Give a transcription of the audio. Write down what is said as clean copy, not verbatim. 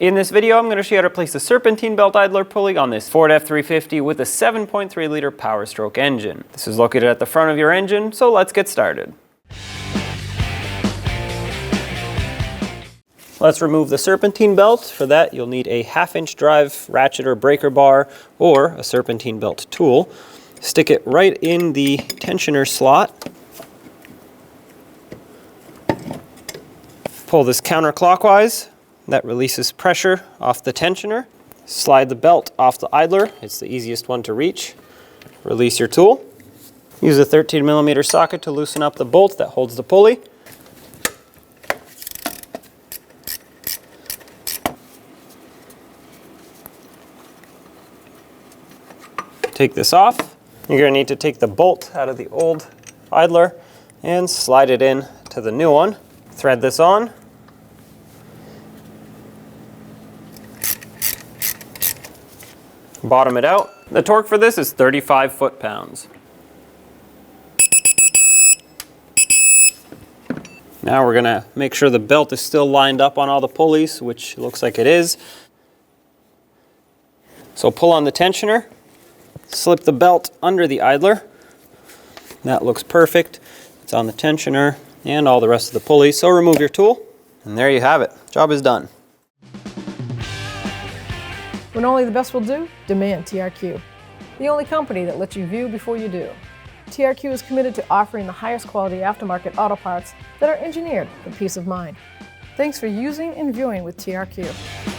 In this video, I'm going to show you how to place the serpentine belt idler pulley on this Ford F-350 with a 7.3 liter Powerstroke engine. This is located at the front of your engine, so let's get started. Let's remove the serpentine belt. For that, you'll need a 1/2-inch drive ratchet or breaker bar or a serpentine belt tool. Stick it right in the tensioner slot. Pull this counterclockwise. That releases pressure off the tensioner. Slide the belt off the idler. It's the easiest one to reach. Release your tool. Use a 13mm socket to loosen up the bolt that holds the pulley. Take this off. You're going to need to take the bolt out of the old idler and slide it in to the new one. Thread this on. Bottom it out. The torque for this is 35 foot-pounds. Now we're going to make sure the belt is still lined up on all the pulleys, which looks like it is. So pull on the tensioner, slip the belt under the idler. That looks perfect. It's on the tensioner and all the rest of the pulleys. So remove your tool, and there you have it. Job is done. When only the best will do, demand TRQ. The only company that lets you view before you do. TRQ is committed to offering the highest quality aftermarket auto parts that are engineered for peace of mind. Thanks for using and viewing with TRQ.